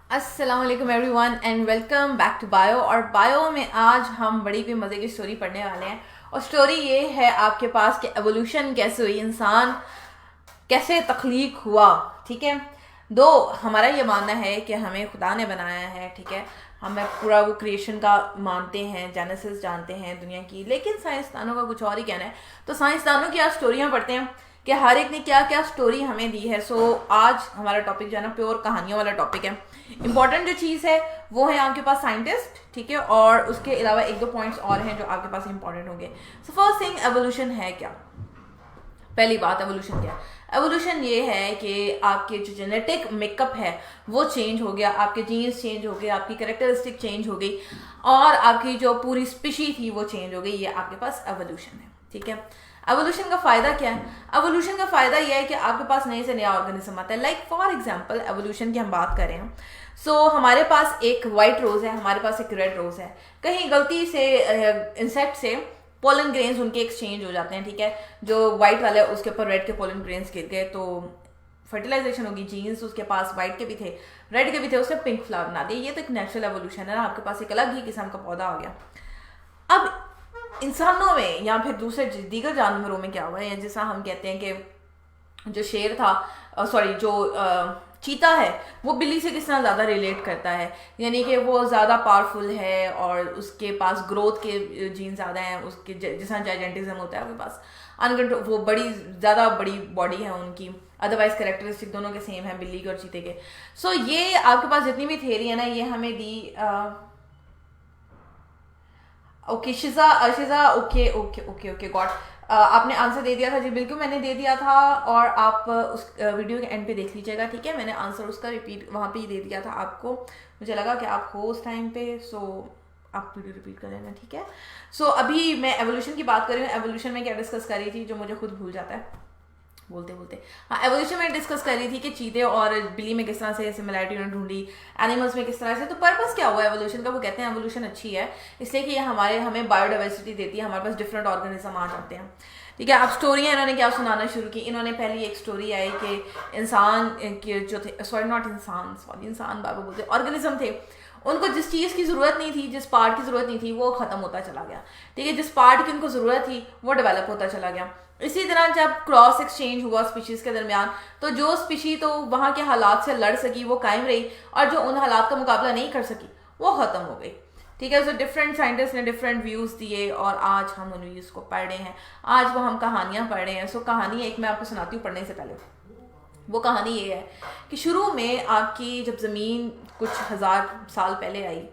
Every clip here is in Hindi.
अस्सलाम वालेकुम everyone and welcome back to bio. और बायो में आज हम बड़ी कोई मज़े की स्टोरी पढ़ने वाले हैं। और स्टोरी ये है आपके पास कि एवोल्यूशन कैसे हुई, इंसान कैसे तख्लीक हुआ। ठीक है, दो हमारा ये मानना है कि हमें खुदा ने बनाया है, ठीक है, हमें पूरा वो क्रिएशन का मानते हैं, जेनेसिस जानते हैं दुनिया की, लेकिन साइंसदानों का कुछ और ही कहना है। तो साइंसदानों की आज स्टोरियाँ पढ़ते हैं कि हर एक ने क्या क्या स्टोरी हमें दी है। सो आज हमारा टॉपिक जो है ना प्योर कहानियों वाला टॉपिक है। इंपॉर्टेंट जो चीज़ है वो है आपके पास साइंटिस्ट, ठीक है, और उसके अलावा एक दो पॉइंट्स और हैं जो आपके पास इंपॉर्टेंट होंगे। सो फर्स्ट थिंग, एवोल्यूशन है क्या। पहली बात, एवोल्यूशन क्या है। एवोल्यूशन ये है कि आपके जो जेनेटिक मेकअप है वो चेंज हो गया, आपके जीन्स चेंज हो गए, आपकी कैरेक्टरिस्टिक चेंज हो गई और आपकी जो पूरी स्पीशी थी वो चेंज हो गई। ये आपके पास एवोल्यूशन है, ठीक है। एवोल्यूशन का फायदा क्या है। एवोल्यूशन का फायदा यह है कि आपके पास नए से नया ऑर्गेनिज्म आता है। लाइक फॉर एग्जांपल एवोल्यूशन की हम बात करें हैं, हमारे पास एक वाइट रोज है, हमारे पास एक रेड रोज है। कहीं गलती से इंसेक्ट से पोलन ग्रेन्स उनके एक्सचेंज हो जाते हैं, ठीक है, जो व्हाइट वाले उसके ऊपर रेड के पोलन ग्रेन्स गिर गए तो फर्टिलाइजेशन होगी, जीन्स उसके पास व्हाइट के भी थे, रेड के भी थे, उसने पिंक फ्लावर बना दिया। ये तो एक नेचुरल एवोल्यूशन है ना, आपके पास एक अलग ही किस्म का पौधा हो गया। अब इंसानों में या फिर दूसरे दीगर जानवरों में क्या हुआ है, जैसा हम कहते हैं कि जो शेर था, सॉरी जो चीता है वो बिल्ली से किस तरह ज़्यादा रिलेट करता है, यानी कि वो ज़्यादा पावरफुल है और उसके पास ग्रोथ के जीन ज़्यादा हैं, उसके जिसका जाइजेंटिज्म होता है उसके पास अनकंट्रोल, वो बड़ी ज़्यादा बड़ी बॉडी है उनकी। अदरवाइज कैरेक्टरिस्टिक दोनों के सेम है, बिल्ली के और चीते के। ये आपके पास जितनी भी थेरी है ना, ये हमें दी ओके शिजा शिजा, okay okay okay okay god, आपने आंसर दे दिया था जी, बिल्कुल मैंने दे दिया था। और आप उस वीडियो के एंड पे देख लीजिएगा, ठीक है, मैंने आंसर उसका रिपीट वहाँ पे ही दे दिया था आपको। मुझे लगा कि आप हो उस टाइम पे, आप वीडियो रिपीट कर देना, ठीक है। अभी मैं एवोल्यूशन की बात कर रही हूँ। एवोल्यूशन में क्या डिस्कस कर रही थी जो मुझे खुद भूल जाता है बोलते बोलते। हाँ, एवोल्यूशन में डिस्कस कर रही थी कि चीते और बिल्ली में किस तरह से सिमिलैरिटी उन्होंने ढूंढी, एनिमल्स में किस तरह से। तो पर्पस क्या हुआ एवोल्यूशन का, वो कहते हैं एवोल्यूशन अच्छी है इसलिए कि ये हमें बायोडाइवर्सिटी देती है, हमारे पास डिफरेंट ऑर्गेनिज्म आ जाते हैं, ठीक है। अब स्टोरियाँ इन्होंने क्या सुनाना शुरू की। इन्होंने पहली एक स्टोरी आई कि इंसान के जो थे, इंसान बाबा बोलते, ऑर्गेनिज्म थे, उनको जिस चीज़ की ज़रूरत नहीं थी, जिस पार्ट की ज़रूरत नहीं थी वो ख़त्म होता चला गया, ठीक है, जिस पार्ट की उनको ज़रूरत थी वो डेवलप होता चला गया। इसी तरह जब क्रॉस एक्सचेंज हुआ स्पीशीज़ के दरमियान, तो जो स्पीशी तो वहाँ के हालात से लड़ सकी वो कायम रही, और जो उन हालात का मुकाबला नहीं कर सकी वो ख़त्म हो गई, ठीक है। डिफरेंट साइंटिस्ट ने डिफरेंट व्यूज़ दिए और आज हम उन व्यूज़ को पढ़ रहे हैं। आज वो हम कहानियाँ पढ़ रहे हैं। कहानी एक मैं आपको सुनाती हूँ पढ़ने से पहले। वो कहानी ये है कि शुरू में आपकी जब ज़मीन कुछ हज़ार साल पहले आई,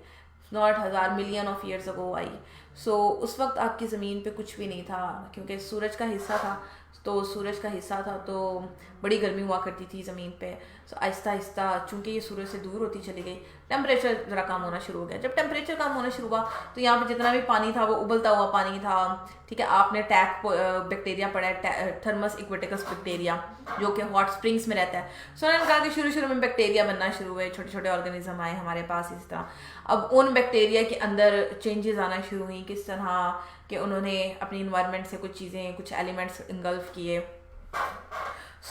नॉट हज़ार, मिलियन ऑफ ईयर्स अगो आई, उस वक्त आपकी ज़मीन पे कुछ भी नहीं था, क्योंकि सूरज का हिस्सा था, तो बड़ी गर्मी हुआ करती थी ज़मीन पे। आहिस्ता आहिस्ता चूंकि ये सूरज से दूर होती चली गई, टेम्परेचर ज़रा कम होना शुरू हो गया। जब टेम्परेचर कम होना शुरू हुआ तो यहाँ पे जितना भी पानी था वो उबलता हुआ पानी था, ठीक है। आपने टैक बैक्टीरिया पढ़ा है, थर्मस इक्वेटिकस बैक्टीरिया, जो कि हॉट स्प्रिंग्स में रहता है। उन्होंने कहा कि शुरू में बैक्टीरिया बनना शुरू हुए, छोटे छोटे ऑर्गेनिज्म आए हमारे पास इस तरह। अब उन बैक्टीरिया के अंदर चेंजेस आना शुरू हुई, किस तरह कि उन्होंने अपनी इन्वायरमेंट से कुछ चीज़ें, कुछ एलिमेंट्स इंगल्फ किए।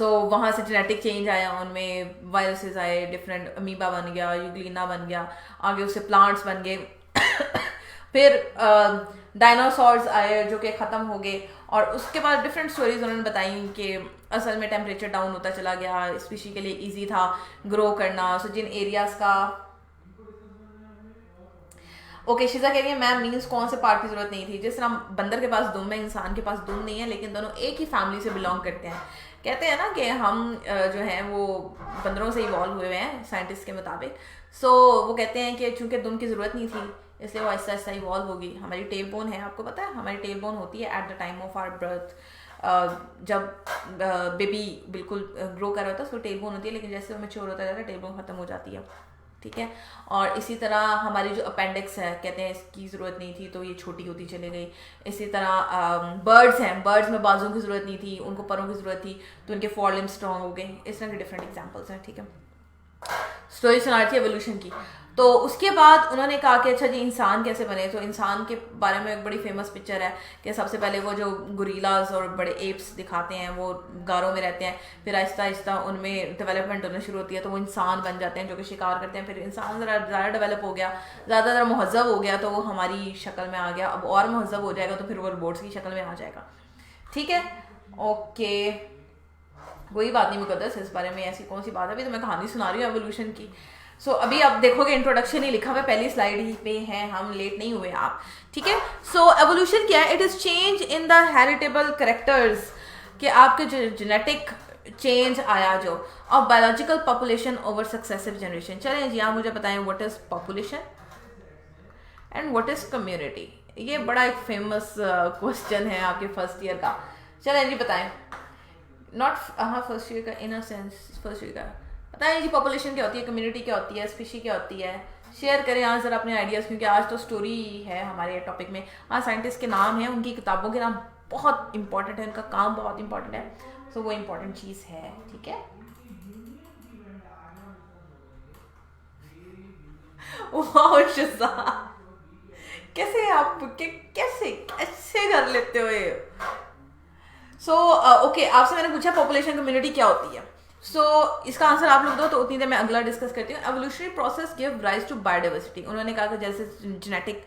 वहाँ से जेनेटिक चेंज आया, उनमें वायरसेस आए, डिफरेंट अमीबा बन गया, यूग्लिना बन गया, आगे उससे प्लांट्स बन गए फिर डायनासोर्स आए जो कि ख़त्म हो गए। और उसके बाद डिफरेंट स्टोरीज उन्होंने बताई कि असल में टेम्परेचर डाउन होता चला गया, स्पीशी के लिए इजी था ग्रो करना। जिन एरियाज़ का ओके शिजा कह रही है मैम मीन्स कौन से पार्ट की जरूरत नहीं थी। जिस तरह बंदर के पास दुम है, इंसान के पास दुम नहीं है, लेकिन दोनों एक ही फैमिली से बिलोंग करते हैं। कहते हैं ना कि हम जो हैं वो बंदरों से इवॉल्व हुए हुए हैं साइंटिस्ट के मुताबिक। वो कहते हैं कि चूंकि दुम की ज़रूरत नहीं थी इसलिए वो आहिस्ता आहिस्ता इवॉल्व होगी। हमारी टेल बोन है, आपको पता है हमारी टेल बोन होती है at the time of our birth. जब बेबी बिल्कुल ग्रो कर रहा होता है उसको टेल बोन होती है, लेकिन जैसे वो मैच्योर होता जाता है टेल बोन ख़त्म हो जाती है, ठीक है। और इसी तरह हमारी जो अपेंडिक्स है, कहते हैं इसकी ज़रूरत नहीं थी तो ये छोटी होती चली गई। इसी तरह बर्ड्स हैं, बर्ड्स में बाजों की ज़रूरत नहीं थी, उनको परों की ज़रूरत थी तो उनके फोर लिम्ब स्ट्रॉन्ग हो गए। इस तरह के डिफरेंट एग्जांपल्स हैं, ठीक है। स्टोरी सुना रही थी एवोल्यूशन की। तो उसके बाद उन्होंने कहा कि अच्छा जी इंसान कैसे बने, तो इंसान के बारे में एक बड़ी फेमस पिक्चर है कि सबसे पहले वो जो गुरीलाज और बड़े एप्स दिखाते हैं वो गारों में रहते हैं, फिर आहिस्ता आहिस्ता उनमें डेवलपमेंट होना शुरू होती है तो वो इंसान बन जाते हैं जो कि शिकार करते हैं, फिर इंसान ज़रा डेवलप हो गया, ज़्यादा महज़ब हो गया तो वो हमारी शक्ल में आ गया, अब और महज़ब हो जाएगा तो फिर वो रोबोट्स की शक्ल में आ जाएगा। ठीक है, ओके, कोई बात नहीं मुकद्दस, इस बारे में ऐसी कौन सी बात है, अभी तो मैं कहानी सुना रही हूँ एवोल्यूशन की। सो अभी आप देखोगे इंट्रोडक्शन ही लिखा हुआ है, पहली स्लाइड ही पे है, हम लेट नहीं हुए आप। ठीक है, सो एवोल्यूशन क्या है? It is change in the heritable characters, कि आपके जो जेनेटिक चेंज आया जो of biological population over successive generation. चलें जी, आप मुझे बताएं what is population and what is community. ये बड़ा एक फेमस क्वेश्चन है आपके फर्स्ट ईयर का। चलें जी बताएं, नॉट हाँ फर्स्ट ईयर का, इन अ सेंस फर्स्ट ईयर का बताएं जी, पॉपुलेशन क्या होती है, कम्युनिटी क्या होती है, स्पीशी क्या होती है। शेयर करें यहाँ सर अपने आइडियाज़, क्योंकि आज तो स्टोरी है हमारे टॉपिक में। हाँ, साइंटिस्ट के नाम हैं, उनकी किताबों के नाम बहुत इंपॉर्टेंट है, उनका काम बहुत इंपॉर्टेंट है, सो वो इम्पॉर्टेंट चीज़ है। ठीक है, वाह शिज़ा, कैसे आप कैसे कैसे कर लेते हो ये। सो ओके, आपसे मैंने पूछा पॉपुलेशन कम्युनिटी क्या होती है, सो इसका आंसर आप लोग दो, तो उतनी देर मैं अगला डिस्कस करती हूँ। Evolutionary process give rise to biodiversity. उन्होंने कहा कि जैसे जेनेटिक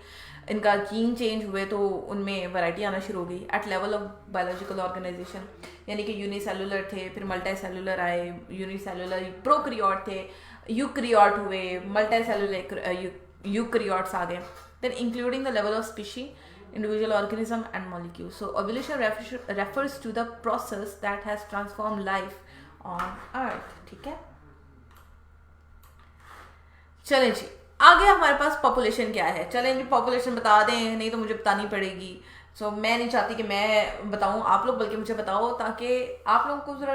इनका जीन चेंज हुए तो उनमें वैरायटी आना शुरू हो गई at level of biological organisation, यानी कि यूनिसेलुलर थे, फिर मल्टी सेलुलर आए, यूनिसेलुलर प्रोक्रियोट थे, यूक्रियोट हुए, मल्टी सेलुलर यूक्रियोट्स आ गए, then including the level of species, individual organism and molecule. So evolution refers to the process that has transformed life on earth. ठीक है, चलें जी आगे हमारे पास पॉपुलेशन क्या है। चलें जी पॉपुलेशन बता दें, नहीं तो मुझे बतानी पड़ेगी। सो मैं नहीं चाहती कि मैं बताऊं आप लोग, बल्कि मुझे बताओ ताकि आप लोगों को जरा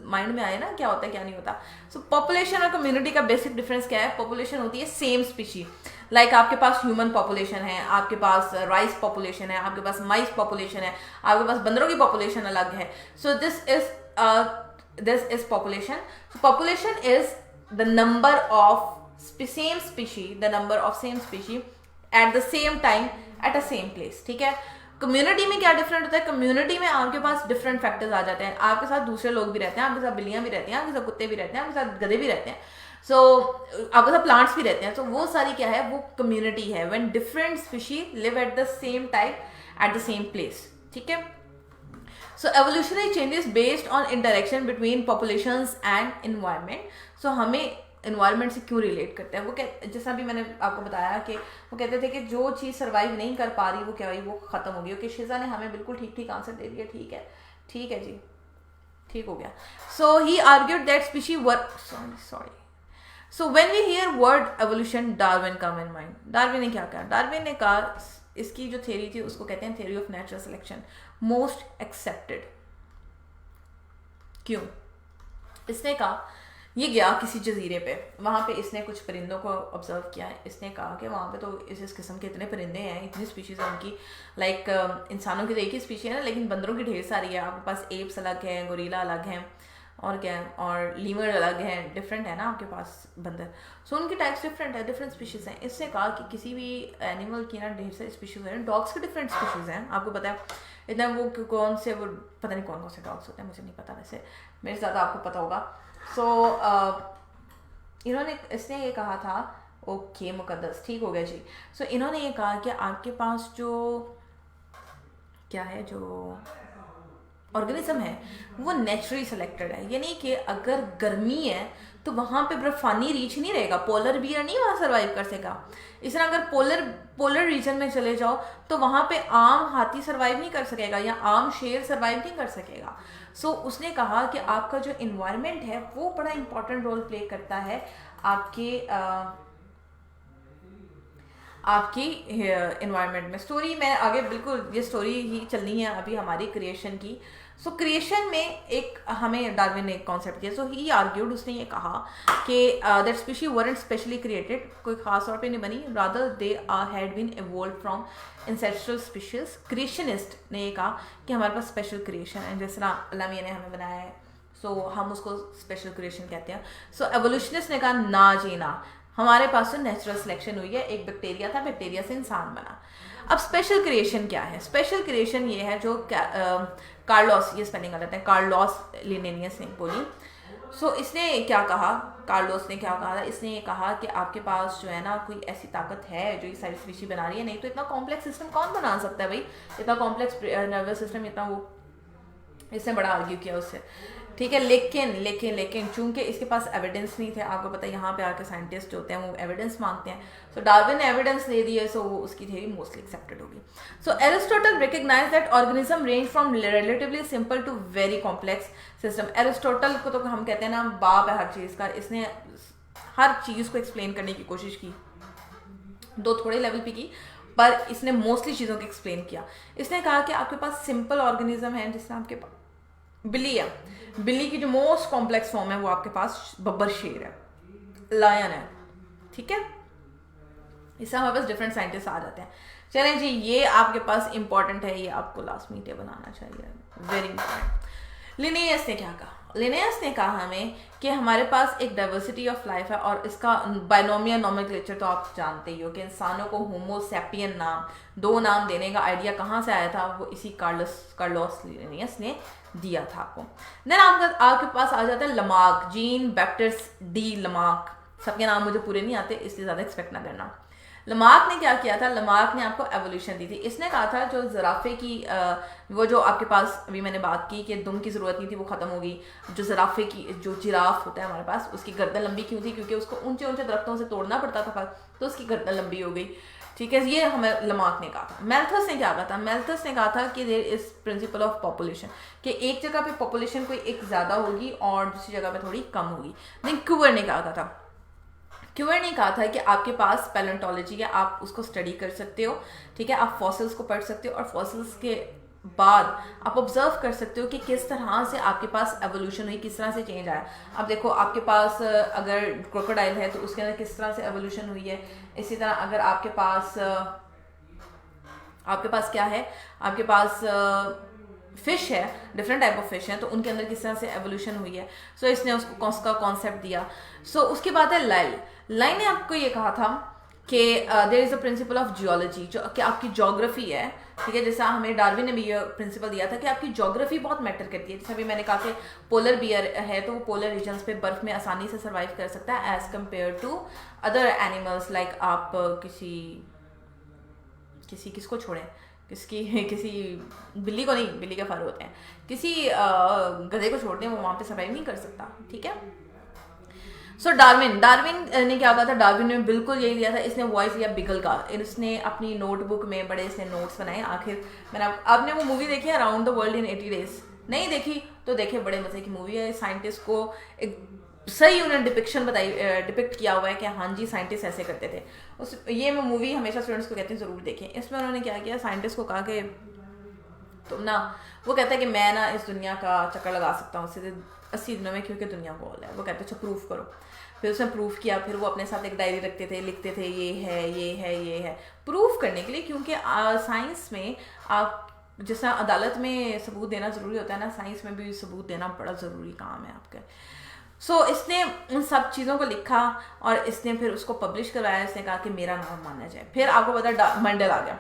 माइंड में आए ना क्या होता है क्या नहीं होता। सो पॉपुलेशन और कम्युनिटी का बेसिक डिफरेंस क्या है? पॉपुलेशन होती है सेम स्पीशी, लाइक आपके पास ह्यूमन पॉपुलेशन है, आपके पास राइस पॉपुलेशन है, आपके पास माइस पॉपुलेशन है, आपके पास बंदरों की पॉपुलेशन अलग है। So this is population. Population is the number of same species, the number of same species eight the same time at a same place. ठीक है, कम्युनिटी में क्या डिफरेंट होता है? कम्युनिटी में आपके पास डिफरेंट फैक्टर्स आ जाते हैं, आपके साथ दूसरे लोग भी रहते हैं, आपके साथ बिल्लियां भी रहती हैं, आपके साथ कुत्ते भी रहते हैं, आपके साथ गधे भी रहते हैं, सो आपके साथ प्लांट्स भी रहते हैं। तो वो सारी क्या है? वो कम्युनिटी है, when different species live at the same time at the same place. ठीक है, so evolutionary changes based on interaction between populations and environment. So हमें एनवायरनमेंट से क्यों रिलेट करते हैं? वो जैसा भी मैंने आपको बताया कि वो कहते थे कि जो चीज़ सर्वाइव नहीं कर पा रही वो क्या हुई, वो ख़त्म हो गई। ओके, शिजा ने हमें बिल्कुल ठीक ठीक आंसर दे दिया। ठीक है जी, ठीक हो गया। So he argued that species were sorry so when we hear word evolution Darwin come in mind. Darwin ने क्या कहा? डार्विन ने कहा इसकी जो थ्योरी थी उसको कहते हैं theory of natural selection, most accepted. क्यों? इसने कहा ये गया किसी जजीरे पे, वहाँ पे इसने कुछ परिंदों को ऑब्जर्व किया है। इसने कहा कि वहाँ पे तो इस किस्म के इतने परिंदे हैं, इतनी स्पीशीज़ हैं उनकी, लाइक इंसानों की तो एक ही स्पीशी है ना, लेकिन बंदरों की ढेर सारी है। आपके पास एप्स अलग हैं, गोरीला अलग हैं, और क्या है, और लीमर अलग हैं, डिफरेंट है ना आपके पास बंदर। सो उनकी टाइप्स डिफरेंट है, डिफरेंट स्पीशीज़ हैं। इसने कहा कि किसी भी एनिमल की ना ढेर सारी स्पीशीज़ हैं। डॉग्स के डिफरेंट स्पीशीज़ हैं, आपको पता है इतना वो कौन से, वो पता नहीं कौन कौन से डॉग्स होते हैं, मुझे नहीं पता, वैसे मेरे से ज़्यादा आपको पता होगा। सो इसने ये कहा था, ओके मुकद्दस ठीक हो गया जी। सो इन्होंने ये कहा कि आपके पास जो क्या है, जो ऑर्गेनिज्म है वो नेचुरली सेलेक्टेड है, यानी कि अगर गर्मी है तो वहाँ पे बर्फानी रीच नहीं रहेगा, पोलर बियर नहीं वहाँ सर्वाइव कर सकेगा। इस तरह अगर पोलर रीजन में चले जाओ तो वहाँ पे आम हाथी सर्वाइव नहीं कर सकेगा, या आम शेर सर्वाइव नहीं कर सकेगा। सो उसने कहा कि आपका जो इन्वायरमेंट है वो बड़ा इंपॉर्टेंट रोल प्ले करता है आपकी इन्वायरमेंट में। स्टोरी मैं आगे बिल्कुल ये स्टोरी ही चलनी है अभी हमारी क्रिएशन की। सो क्रिएशन में एक हमें डार्विन ने एक कॉन्सेप्ट दिया। सो ही आर्ग्यूड, उसने ये कहा कि that species weren't specially created, कोई खास तौर पे नहीं बनी, rather they had been evolve from ancestral species. Creationist ने ये कहा कि हमारे पास स्पेशल क्रिएशन है, जिस तरह अल्लाह मियां ने हमें बनाया है, सो हम उसको स्पेशल क्रिएशन कहते हैं। सो एवोल्यूशनिस्ट ने कहा ना जी ना, हमारे पास तो नेचुरल सिलेक्शन हुई है, एक बैक्टीरिया था, बैक्टीरिया से इंसान बना। अब स्पेशल क्रिएशन क्या है? स्पेशल क्रिएशन ये है जो कार्लोस, ये स्पेलिंग गलत है, कार्लोस लिनेनियस ने बोली। सो इसने क्या कहा, कार्लोस ने क्या कहा था, इसने ये कहा कि आपके पास जो है ना कोई ऐसी ताकत है जो ये सारी स्पीशी बना रही है, नहीं तो इतना कॉम्प्लेक्स सिस्टम कौन बना सकता है भाई, इतना कॉम्प्लेक्स नर्वस सिस्टम, इतना वो, इसने बड़ा आर्ग्यू किया उससे, ठीक है। लेकिन लेकिन लेकिन चूंकि इसके पास एविडेंस नहीं थे, आपको पता है यहाँ पे आके साइंटिस्ट जो होते हैं वो एविडेंस मांगते हैं, सो डार्विन ने एविडेंस दे दी है, सो उसकी थ्योरी मोस्टली एक्सेप्टेड होगी। So Aristotle recognise that organism range from relatively simple to very complex system. Aristotle को तो हम कहते हैं ना बाप है हर चीज़ का, इसने हर चीज़ को एक्सप्लेन करने की कोशिश की, दो थोड़े लेवल पे की, पर इसने मोस्टली चीज़ों को एक्सप्लेन किया। इसने कहा कि आपके पास सिंपल ऑर्गेनिज्म है, जिसमें आपके पास बिल्ली है, बिल्ली की जो मोस्ट कॉम्प्लेक्स फॉर्म है वो आपके पास बब्बर शेर है, लायन है, ठीक है। इससे हमारे पास डिफरेंट साइंटिस्ट आ जाते हैं। चलें जी, ये आपके पास इंपॉर्टेंट है, ये आपको लास्ट मीट बनाना चाहिए, वेरी इंपॉर्टेंट। लिनेयस ने क्या कहा? लिनेयस ने कहा हमें कि हमारे पास एक डाइवर्सिटी ऑफ लाइफ है, और इसका बाइनोमियल नोमेनक्लेचर तो आप जानते ही हो कि इंसानों को होमो सैपियन नाम, दो नाम देने का आइडिया कहाँ से आया था, वो इसी कार्लोस लिनेयस ने दिया था आपको। देन आपके पास आ जाता है Lamarck, Jean Baptiste D Lamarck, सबके नाम मुझे पूरे नहीं आते इसलिए ज़्यादा एक्सपेक्ट ना करना। लमार्क ने क्या किया था? लमार्क ने आपको एवोल्यूशन दी थी। इसने कहा था जो ज़राफ़े की वो जो आपके पास अभी मैंने बात की कि दुम की ज़रूरत नहीं थी, वो ख़त्म हो गई। जो ज़राफ़े की जो जिराफ होता है हमारे पास, उसकी गर्दन लंबी क्यों थी? क्योंकि उसको ऊंचे ऊंचे दरख्तों से तोड़ना पड़ता था, तो उसकी गर्दन लंबी हो गई, ठीक है। ये हमें लमार्क ने कहा था। मैल्थस ने क्या कहा था? मैल्थस ने कहा था कि there is principle of population, कि एक जगह पे पॉपुलेशन कोई एक ज़्यादा होगी और दूसरी जगह पे थोड़ी कम होगी। देन क्यूवर ने क्या कहा था? क्यूवर ने कहा था कि आपके पास पैलेंटोलॉजी है, आप उसको स्टडी कर सकते हो, ठीक है। आप फॉसिल्स को पढ़ सकते हो और फॉसिल्स के बाद आप ऑब्जर्व कर सकते हो कि किस तरह से आपके पास एवोल्यूशन हुई, किस तरह से चेंज आया। अब देखो आपके पास अगर क्रोकोडाइल है तो उसके अंदर किस तरह से एवोल्यूशन हुई है। इसी तरह अगर आपके पास क्या है, आपके पास फिश है, डिफरेंट टाइप ऑफ फिश है, तो उनके अंदर किस तरह से एवोल्यूशन हुई है। सो इसने उसको उसका कॉन्सेप्ट दिया। सो उसके बाद है लाइल ने आपको ये कहा था कि there is a principle of geology, जो कि आपकी जोग्राफी है, ठीक है। जैसा हमें डार्विन ने भी ये प्रिंसिपल दिया था कि आपकी जोग्राफी बहुत मैटर करती है। जैसे अभी मैंने कहा कि पोलर बियर है तो वो पोलर रीजन्स पे बर्फ में आसानी से सर्वाइव कर सकता है as compare to other animals, like आप किसको छोड़ें, किसी बिल्ली को नहीं, बिल्ली के फर होते हैं, किसी गधे को छोड़ दें, वो वहाँ पे सर्वाइव नहीं कर सकता, ठीक है। सो डार्विन ने क्या कहा था? डार्विन ने बिल्कुल यही दिया था। इसने वॉइस लिया बिगल का, इसने अपनी नोटबुक में बड़े इसने नोट्स बनाए। आखिर मैंने आपने वो मूवी देखी है around the world in 80 days? नहीं देखी तो देखे, बड़े मजे की मूवी है। साइंटिस्ट को एक सही उन्होंने डिपिक्ट किया हुआ है कि हाँ जी साइंटिस्ट ऐसे करते थे। ये मैं मूवी हमेशा स्टूडेंट्स को कहती हूँ ज़रूर देखें। इसमें उन्होंने क्या किया, साइंटिस्ट को कहा कि तुम ना, वो कहता है कि मैं ना इस दुनिया का चक्कर लगा सकता हूँ 80 दिनों में, क्योंकि दुनिया गोल है। वो कहते अच्छा प्रूफ करो। फिर उसने प्रूफ किया, फिर वो अपने साथ एक डायरी रखते थे, लिखते थे ये है प्रूफ करने के लिए, क्योंकि साइंस में आप जैसा अदालत में सबूत देना ज़रूरी होता है ना, साइंस में भी सबूत देना बड़ा ज़रूरी काम है आपका। सो इसने उन सब चीज़ों को लिखा और इसने फिर उसको पब्लिश करवाया। इसने कहा कि मेरा नाम माना जाए। फिर आपको पता मेंडल आ गया।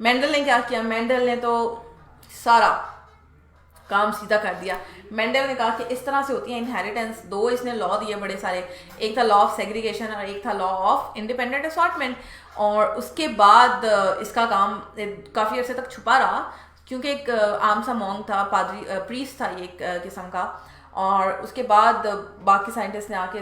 मेंडल ने क्या किया? मेंडल ने तो सारा काम सीधा कर दिया। मेंडल ने कहा कि इस तरह से होती है इनहेरिटेंस। दो इसने लॉ दिए बड़े सारे, एक था लॉ ऑफ सेग्रीगेशन और एक था लॉ ऑफ इंडिपेंडेंट असॉर्टमेंट। और उसके बाद इसका काम काफ़ी अर्से तक छुपा रहा, क्योंकि एक आम सा मॉन्ग था, पादरी प्रीस्ट था ये एक किस्म का। और उसके बाद बाकी साइंटिस्ट ने आके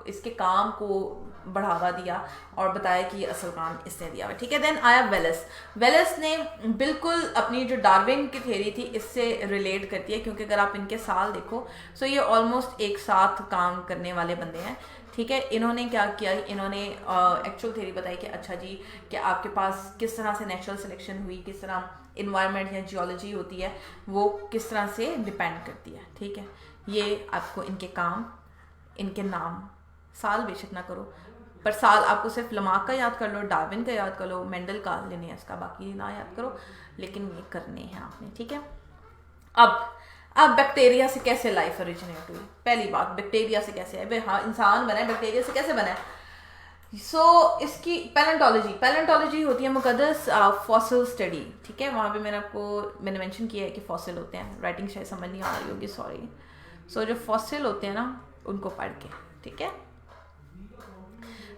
इसके काम को बढ़ावा दिया और बताया कि ये असल काम इसने दिया हुआ, ठीक है। देन आया वेलेस ने बिल्कुल अपनी जो डार्विन की थ्योरी थी इससे रिलेट करती है, क्योंकि अगर आप इनके साल देखो सो ये ऑलमोस्ट एक साथ काम करने वाले बंदे हैं, ठीक है। इन्होंने क्या किया, इन्होंने एक्चुअल थ्योरी बताई कि अच्छा जी कि आपके पास किस तरह से नेचुरल सिलेक्शन हुई, किस तरह इन्वायरमेंट या जियोलॉजी होती है वो किस तरह से डिपेंड करती है, ठीक है। ये आपको इनके काम, इनके नाम, साल बेशक ना करो पर साल आपको सिर्फ लमार्क का याद कर लो, डार्विन का याद कर लो, मेंडल का, लिनियस का, बाकी ना याद करो, लेकिन ये करने हैं आपने, ठीक है। अब बैक्टीरिया से कैसे लाइफ ओरिजिनेट हुई? पहली बात, बैक्टीरिया से कैसे है? हाँ इंसान बना है, बैक्टीरिया से कैसे बना है? इसकी पैलेंटोलॉजी होती है मुकद्दस फॉसिल स्टडी, ठीक है। वहाँ पे मैंने मेंशन किया है कि फॉसिल होते हैं, राइटिंग शायद समझ नहीं आ रही होगी, सॉरी। सो जो फॉसिल होते हैं ना उनको पढ़ के, ठीक है।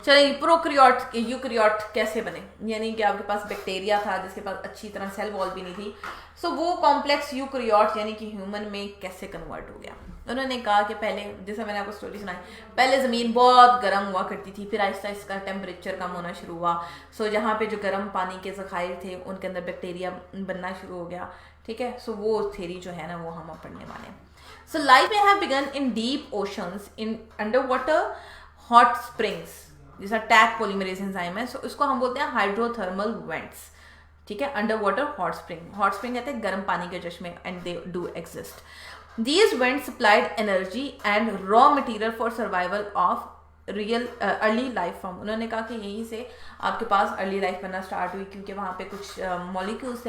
चलिए, प्रोक्रियोट यूक्रियोट कैसे बने, यानी कि आपके पास बैक्टीरिया था जिसके पास अच्छी तरह सेल वॉल भी नहीं थी। सो वो कॉम्प्लेक्स यूक्रियोट यानी कि ह्यूमन में कैसे कन्वर्ट हो गया। उन्होंने कहा कि पहले, जैसे मैंने आपको स्टोरी सुनाई, पहले ज़मीन बहुत गर्म हुआ करती थी, फिर आहिस्ता इसका टेम्परेचर कम होना शुरू हुआ। सो जहाँ पे जो गर्म पानी के ज़खायर थे उनके अंदर बैक्टीरिया बनना शुरू हो गया, ठीक है। सो वो थ्योरी जो है ना वो हम पढ़ने वाले हैं। सो लाइफ में have begun in deep oceans, in under water hot springs, जैसा टैग पॉलीमरेज एंजाइम है। सो इसको हम बोलते हैं हाइड्रोथर्मल वेंट्स, ठीक है। अंडर वाटर हॉट स्प्रिंग कहते हैं गर्म पानी के चश्मे, and they do exist. These vents supplied energy and raw material for survival of real early life form। उन्होंने कहा कि यहीं से आपके पास अर्ली लाइफ बनना स्टार्ट हुई, क्योंकि वहाँ पे कुछ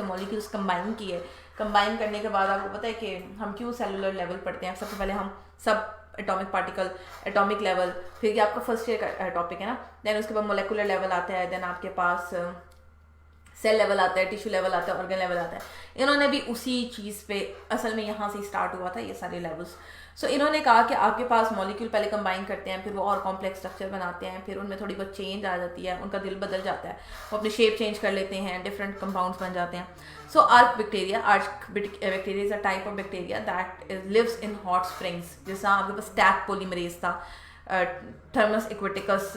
मॉलिक्यूल्स कंबाइन किए। कंबाइन करने के बाद आपको पता है कि हम क्यों सेलुलर लेवल पढ़ते हैं। सबसे पहले हम सब एटॉमिक पार्टिकल, एटॉमिक लेवल, फिर ये आपका फर्स्ट ईयर का टॉपिक है ना। देन उसके बाद मोलेकुलर लेवल आता है, देन आपके पास सेल लेवल आता है, टिश्यू लेवल आता है, ऑर्गन लेवल आता है। इन्होंने भी उसी चीज़ पे, असल में यहाँ से स्टार्ट हुआ था ये सारे लेवल्स। सो इन्होंने कहा कि आपके पास मॉलिक्यूल पहले कंबाइन करते हैं, फिर वो और कॉम्प्लेक्स स्ट्रक्चर बनाते हैं, फिर उनमें थोड़ी बहुत चेंज आ जाती है, उनका दिल बदल जाता है, वो अपनी शेप चेंज कर लेते हैं, डिफरेंट कंपाउंड्स बन जाते हैं। So archaebacteria is a type of bacteria that lives in hot springs. जैसा आपके पास टैग पॉलीमरेज था, थर्मस इक्वेटिकस,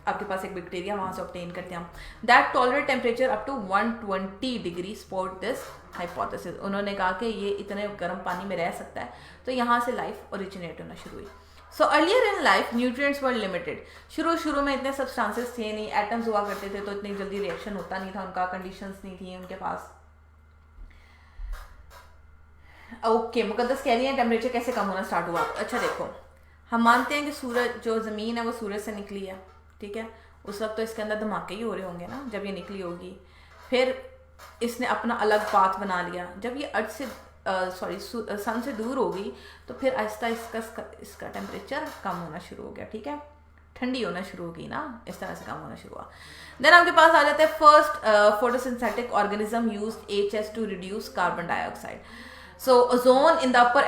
आपके पास एक बैक्टीरिया वहाँ से ऑब्टेन करते हैं हम, that tolerate temperature up to 120 degree support this hypothesis. उन्होंने कहा कि ये इतने गर्म पानी में रह सकता है, तो यहाँ से लाइफ ओरिजिनेट होना शुरू हुई। So earlier in life nutrients were limited. शुरू में इतने सब्सटेंसेस थे नहीं, एटम्स हुआ करते थे, तो इतनी जल्दी रिएक्शन होता नहीं था उनका, कंडीशंस नहीं थी उनके पास। ओके, मुकद्दस कह रही है टेम्परेचर कैसे कम होना स्टार्ट हुआ। अच्छा देखो, हम मानते हैं कि सूरज, जो ज़मीन है वो सूरज से निकली है, ठीक है। उस वक्त तो इसके अंदर धमाके ही हो रहे होंगे ना जब ये निकली होगी। फिर इसने अपना अलग पाथ बना लिया। जब ये अर्थ से सन से दूर होगी तो फिर आहिस्ता इसका टेम्परेचर कम होना शुरू हो गया, ठीक है, ठंडी होना शुरू हो गई ना, इस तरह से कम होना शुरू हुआ। देन आपके पास आ जाता है first photosynthetic organism used HS to reduce carbon dioxide. So ozone in the upper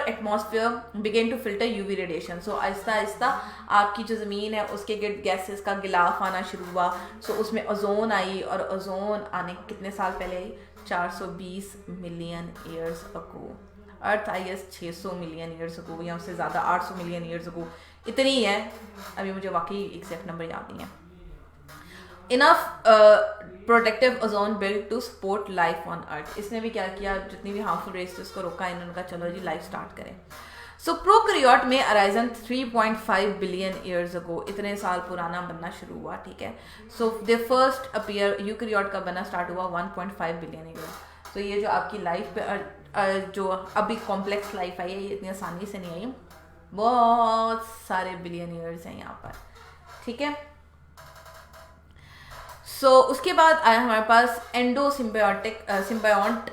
atmosphere began to filter UV radiation। So आहिस्ता आपकी जो ज़मीन है उसके गिर्द गैसेस का गिलाफ आना शुरू हुआ। So उसमें ओजोन आई, और ओजोन आने कितने साल पहले आई? 420 मिलियन ईयर्स अगो। अर्थ आई 600 मिलियन ईयर्स अगो, या उससे ज़्यादा 800 मिलियन ईयर्स अगो, इतनी ही है। अभी मुझे वाकई एग्जैक्ट नंबर याद नहीं है। Enough protective ozone build to support life on Earth. इसने भी क्या किया, जितनी भी हार्मफुल रेस थी उसको रोका, इन्होंने कहा चलो जी लाइफ स्टार्ट करें। सो प्रोकैरियोट में अराइजन 3.5 बिलियन ईयर्स अगो, इतने साल पुराना बनना शुरू हुआ, ठीक है। सो दे फर्स्ट अपीयर, यूकैरियोट का बनना स्टार्ट हुआ 1.5 बिलियन ईयर। तो ये जो आपकी लाइफ पे जो अभी कॉम्प्लेक्स लाइफ आई है, ये इतनी आसानी से नहीं आई, बहुत सारे बिलियन ईयर्स हैं यहाँ पर, ठीक है। सो उसके बाद आया हमारे पास सिम्बायोंट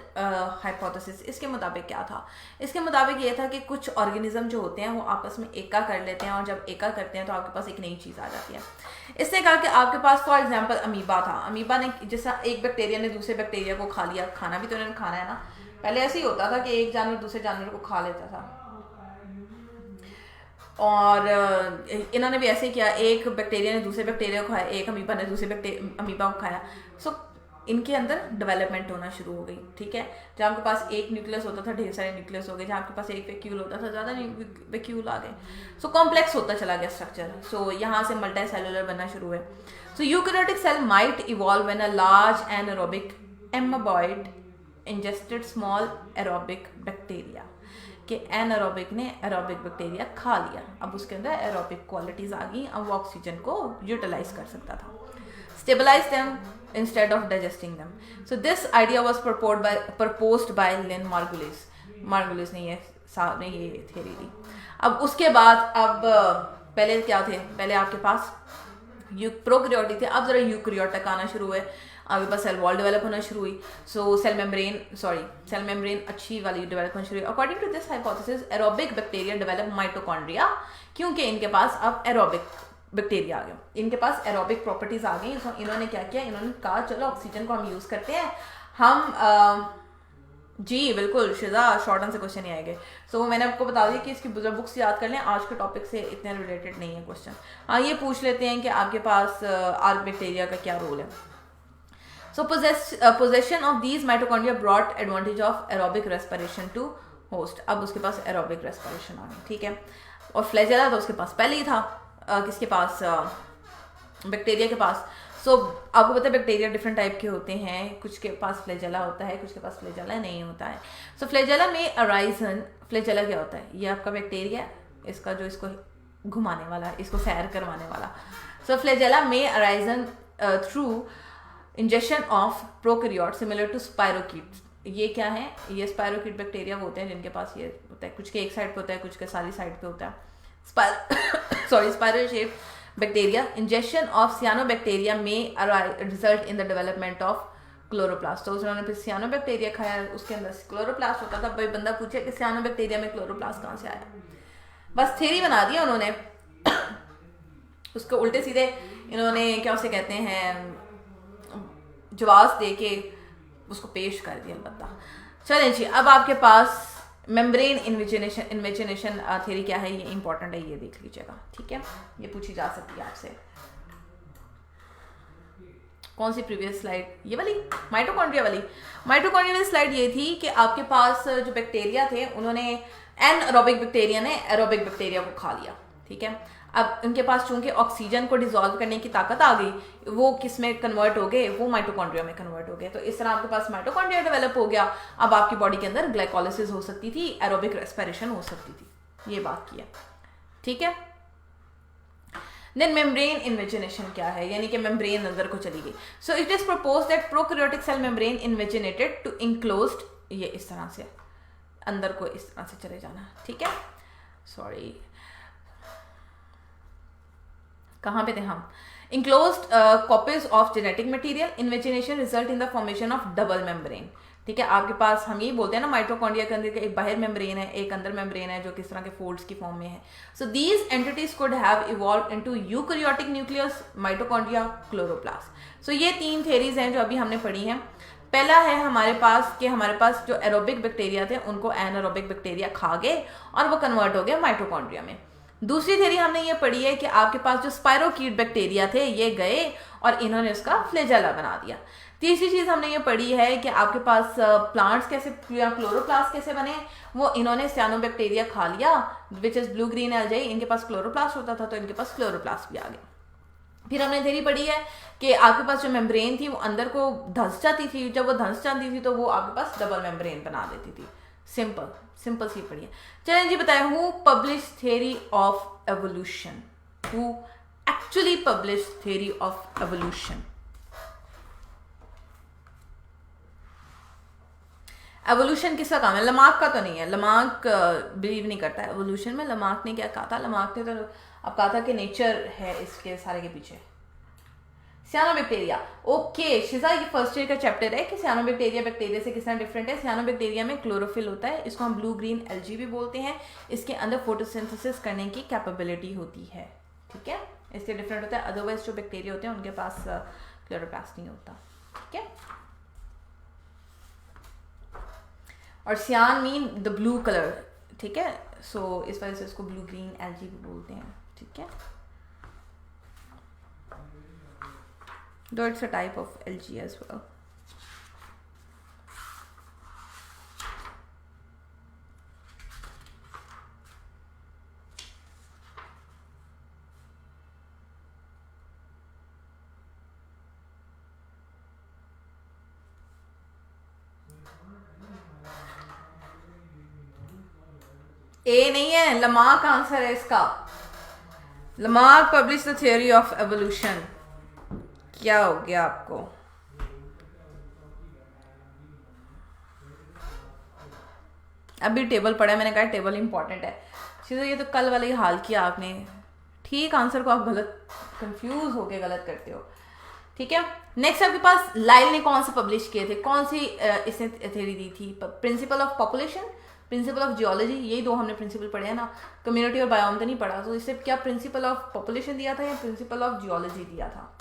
हाइपोथेसिस। इसके मुताबिक क्या था? इसके मुताबिक ये था कि कुछ ऑर्गेनिज्म जो होते हैं वो आपस में एका कर लेते हैं, और जब एका करते हैं तो आपके पास एक नई चीज़ आ जाती है। इसने कहा कि आपके पास फॉर एग्जांपल अमीबा था। अमीबा ने, जैसा एक बैक्टीरिया ने दूसरे बैक्टीरिया को खा लिया, खाना भी तो इन्होंने खाना है ना। पहले ऐसे ही होता था कि एक जानवर दूसरे जानवर को खा लेता था, और इन्होंने भी ऐसे ही किया, एक बैक्टीरिया ने दूसरे बैक्टीरिया को खाया, एक अमीबा ने दूसरे अमीबा को खाया। सो इनके अंदर डेवलपमेंट होना शुरू हो गई, ठीक है। जहाँ आपके पास एक न्यूक्लियस होता था, ढेर सारे न्यूक्लियस हो गए। जहाँ आपके पास एक वैक्यूल होता था, ज़्यादा वैक्यूल आ गए। सो कॉम्प्लेक्स होता चला गया स्ट्रक्चर। सो यहाँ से मल्टी सेलुलर बनना शुरू हुए। So eukaryotic cell might evolve when a large anaerobic amoeboid ingested small aerobic bacteria, कि एनारोबिक ने एरोबिक बैक्टीरिया खा लिया। अब उसके अंदर एरोबिक क्वालिटीज आ गई, अब वो ऑक्सीजन को यूटिलाइज कर सकता था। Stabilise them instead of digesting them. So this idea was proposed by Lynn Margulis ने ये थ्योरी दी। अब उसके बाद, अब पहले क्या थे? पहले आपके पास प्रोकैरियोटिक थे, अब जरा यूकैरियोटिक आना शुरू हुए। आपके पास सेल वॉल डेवलप होना शुरू हुई। सो सेल मेम्ब्रेन अच्छी वाली डेवलप होना शुरू हुई। According to this hypothesis aerobic bacteria develop mitochondria, क्योंकि इनके पास अब एरोबिक बैक्टीरिया आ गया, इनके पास एरोबिक प्रॉपर्टीज आ गई। तो इन्होंने क्या किया, इन्होंने कहा चलो ऑक्सीजन को हम यूज करते हैं, हम जी बिल्कुल शिजा, शॉर्ट आंसर क्वेश्चन ही आएंगे। सो मैंने आपको बता दिया कि इसकी बुक्स याद कर लें, आज के टॉपिक से इतने रिलेटेड नहीं है क्वेश्चन। हाँ ये पूछ लेते हैं कि आपके पास आर्क बैक्टीरिया का क्या रोल है। So possession of these mitochondria brought advantage of aerobic respiration to host. अब उसके पास एरोबिक रेस्पिरेशन आ गई, ठीक है। और फ्लैजेला तो उसके पास पहले ही था, किसके पास, बैक्टीरिया के पास। सो आपको पता है बैक्टीरिया डिफरेंट टाइप के होते हैं, कुछ के पास फ्लैजेला होता है, कुछ के पास फ्लैजेला नहीं होता है। सो फ्लैजेला में अराइजन, फ्लैजेला क्या होता है, ये आपका बैक्टीरिया, इसका जो इसको घुमाने वाला, इसको सैर करवाने वाला। सो फ्लैजेला में arisen through ingestion of prokaryote similar to spirochetes. ये क्या है, ये स्पायरोकीट बैक्टीरिया होते हैं जिनके पास ये होता है, कुछ के एक साइड पे होता है, कुछ के सारी साइड पे होता है। Spiral shape bacteria. Ingestion of cyanobacteria में result in the development of chloroplast. तो उन्होंने फिर सियानोबैक्टीरिया खाया, उसके अंदर क्लोरोप्लास्ट होता था। भाई बंदा पूछे कि सियानोबैक्टीरिया में क्लोरोप्लास्ट कहाँ से आया, बस थ्योरी बना दिया उन्होंने। उसको उल्टे सीधे इन्होंने क्या उसे कहते हैं, जवाब दे के उसको पेश कर दिया अलबत्ता। चलें जी, अब आपके पास मेम्ब्रेन इन्वेजिनेशन थ्योरी क्या है, ये इंपॉर्टेंट है, ये देख लीजिएगा, ठीक है। ये पूछी जा सकती है आपसे। कौन सी प्रीवियस स्लाइड, ये वाली माइटोकॉन्ड्रिया वाली। माइटोकॉन्ड्रिया वाली स्लाइड ये थी कि आपके पास जो बैक्टीरिया थे, उन्होंने एनएरोबिक बैक्टीरिया ने एरोबिक बैक्टीरिया को खा लिया, ठीक है। अब उनके पास चूंकि ऑक्सीजन को डिसॉल्व करने की ताकत आ गई, वो किस में कन्वर्ट हो गए, वो माइटोकॉन्ड्रिया में कन्वर्ट हो गए। तो इस तरह आपके पास माइटोकॉन्ड्रिया डेवलप हो गया। अब आपकी बॉडी के अंदर ग्लाइकोलिसिस हो सकती थी, एरोबिक रेस्पिरेशन हो सकती थी, ये बात किया, ठीक है। देन मेम्ब्रेन इन्वेजिनेशन क्या है, यानी कि मेम्ब्रेन अंदर को चली गई। So it is proposed that prokaryotic cell membrane invaginated to enclosed, ये इस तरह से अंदर को इस तरह से चले जाना, ठीक है। सॉरी कहाँ पे थे हम, enclosed copies of genetic material, invagination result in the formation of double membrane, ठीक है। आपके पास हम यही बोलते हैं ना, माइटोकॉन्ड्रिया के अंदर एक बाहर मेम्ब्रेन है, एक अंदर मेम्ब्रेन है, जो किस तरह के फोल्ड्स की फॉर्म में है। So these entities could have evolve into eukaryotic nucleus, mitochondria, chloroplast. So ये तीन थ्योरीज हैं जो अभी हमने पढ़ी हैं। पहला है हमारे पास कि हमारे पास जो एरोबिक बैक्टीरिया थे, उनको एनारोबिक बैक्टीरिया खा गए और वो कन्वर्ट हो गया माइटोकॉन्ड्रिया में। दूसरी थ्योरी हमने ये पढ़ी है कि आपके पास जो स्पायरोकीट बैक्टीरिया थे, ये गए और इन्होंने उसका फ्लैजेला बना दिया। तीसरी चीज हमने ये पढ़ी है कि आपके पास प्लांट्स कैसे या क्लोरोप्लास्ट कैसे बने, वो इन्होंने सियानोबैक्टीरिया खा लिया, which is blue green algae, इनके पास क्लोरोप्लास्ट होता था तो इनके पास क्लोरोप्लास्ट भी आ गया। फिर हमने थ्योरी पढ़ी है कि आपके पास जो मेम्ब्रेन थी वो अंदर को धंस जाती थी, जब वो धंस जाती थी तो वो आपके पास डबल मेम्ब्रेन बना देती थी। सिंपल सी पढ़िए। चलें जी, बताएं who publish theory of evolution, who actually publish theory of evolution. Evolution किसका काम है, लमार्क का तो नहीं है, लमार्क बिलीव नहीं करता है एवोल्यूशन में। लमार्क ने क्या कहा था, लमार्क ने तो अब कहा था कि नेचर है इसके सारे के पीछे। सियानोबैक्टीरिया, ओके शिजा, ये फर्स्ट ईयर का चैप्टर है कि सियानोबैक्टीरिया बैक्टीरिया से किस तरह डिफरेंट है। सियानोबैक्टीरिया में क्लोरोफिल होता है, इसको हम ब्लू ग्रीन एल्गी भी बोलते हैं। इसके अंदर फोटोसिंथेसिस करने की कैपेबिलिटी होती है, ठीक है, इससे डिफरेंट होता है। अदरवाइज जो बैक्टीरिया होते हैं उनके पास क्लोरोप्लास्ट नहीं होता, ठीक है। और सियान मीन द ब्लू कलर, ठीक है। सो इस वजह से इसको ब्लू ग्रीन एल्गी भी बोलते हैं, ठीक है। Though it's a type of algae as well. ए नहीं है, लमार्क आंसर है इसका। Lamarck publish the theory of evolution. क्या हो गया आपको, अभी टेबल पढ़ा है, मैंने कहा टेबल इंपॉर्टेंट है। चीज़ ये तो कल वाला ही हाल किया आपने, ठीक आंसर को आप गलत कंफ्यूज होके गलत करते हो, ठीक है। नेक्स्ट आपके पास लाइल ने कौन से पब्लिश किए थे, कौन सी इसने थ्योरी दी थी, principal of population, principal of geology, यही दो हमने प्रिंसिपल पढ़े हैं ना, कम्युनिटी और बायोम तो नहीं पढ़ा। तो इससे क्या प्रिंसिपल ऑफ पॉपुलेशन दिया था या प्रिंसिपल ऑफ जियोलॉजी दिया था?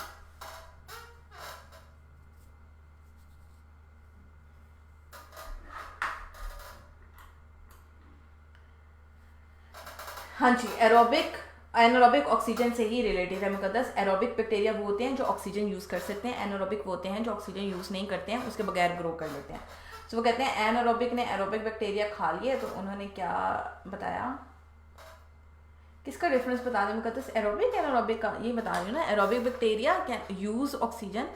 हाँ जी, एनारोबिक ऑक्सीजन से ही रिलेटेड है मुकद्दस। एरोबिक बैक्टीरिया वो होते हैं जो ऑक्सीजन यूज़ कर सकते हैं, एनारोबिक वो होते हैं जो ऑक्सीजन यूज़ नहीं करते हैं, उसके बगैर ग्रो कर लेते हैं। तो वो कहते हैं एनारोबिक ने एरोबिक बैक्टीरिया खा लिए, तो उन्होंने क्या बताया, किसका डिफरेंस बता दें मुकद्दस? एरोबिक एनारोबिक का ये बता रही हूँ ना। Aerobic bacteria can use oxygen,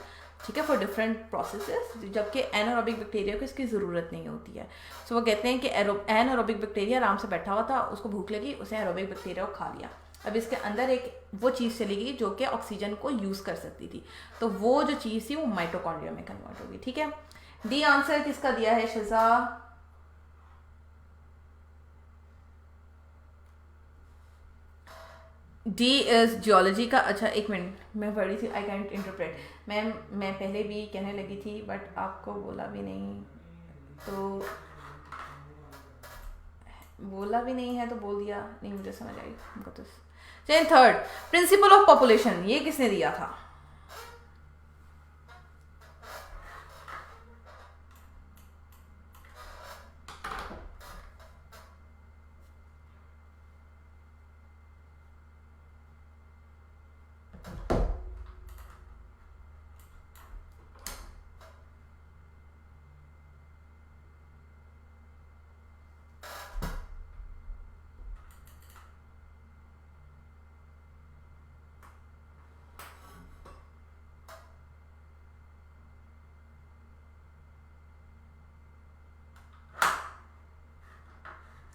ठीक है, फॉर डिफरेंट प्रोसेसेस, जबकि एनारोबिक बैक्टीरिया को इसकी ज़रूरत नहीं होती है। सो वो कहते हैं कि एनारोबिक बैक्टीरिया आराम से बैठा हुआ था, उसको भूख लगी, उसने एरोबिक बैक्टीरिया को खा लिया। अब इसके अंदर एक वो चीज़ चली गई जो कि ऑक्सीजन को यूज़ कर सकती थी, तो वो जो चीज़ थी वो माइटोकॉन्ड्रिया में कन्वर्ट होगी, ठीक है। डी आंसर किसका दिया है शिजा? डी इज जियोलॉजी का। अच्छा एक मिनट, मैं पढ़ी थी, आई कैंट इंटरप्रेट। मैं पहले भी कहने लगी थी बट आपको बोला भी नहीं, तो बोला भी नहीं है तो बोल दिया नहीं, मुझे समझ आई हमको। तो चलिए थर्ड, प्रिंसिपल ऑफ पॉपुलेशन, ये किसने दिया था?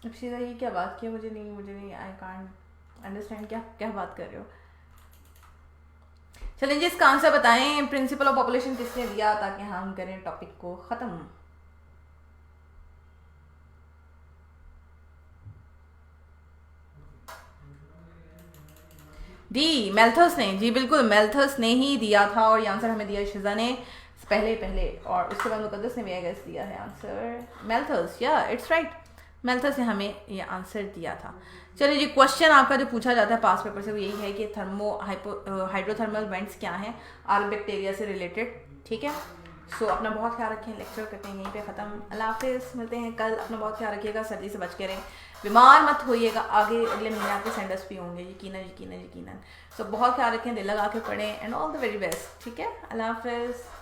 अब सीधा ये क्या बात की? मुझे नहीं, आई कांट अंडरस्टैंड, क्या बात कर रहे हो? चलें जी, इसका आंसर बताएं, प्रिंसिपल ऑफ पॉपुलेशन किसने दिया, ताकि हम करें टॉपिक को ख़त्म। डी मेल्थस ने, जी बिल्कुल मेल्थस ने ही दिया था, और ये आंसर हमें दिया शिजा ने पहले, और उसके बाद मुकद्दस ने भी गैस दिया है आंसर मेल्थस। या इट्स राइट, मेल्थस ने हमें ये आंसर दिया था। चलिए जी, क्वेश्चन आपका जो पूछा जाता है पास पेपर से वो यही है कि हाइड्रोथर्मल वेंट्स क्या हैं आर बैक्टीरिया से रिलेटेड, ठीक है। सो अपना बहुत ख्याल रखें, लेक्चर करते हैं यहीं पे ख़त्म। अल्लाह हाफिज़, मिलते हैं कल। अपना बहुत ख्याल रखिएगा, सर्दी से बच के रहें, बीमार मत होइएगा। आगे अगले महीने आपके सेंडर्स भी होंगे, यकीनन। सो बहुत ख्याल रखें, दिल लगा के पढ़ें, and all the very best, ठीक है। अल्लाह हाफिज़।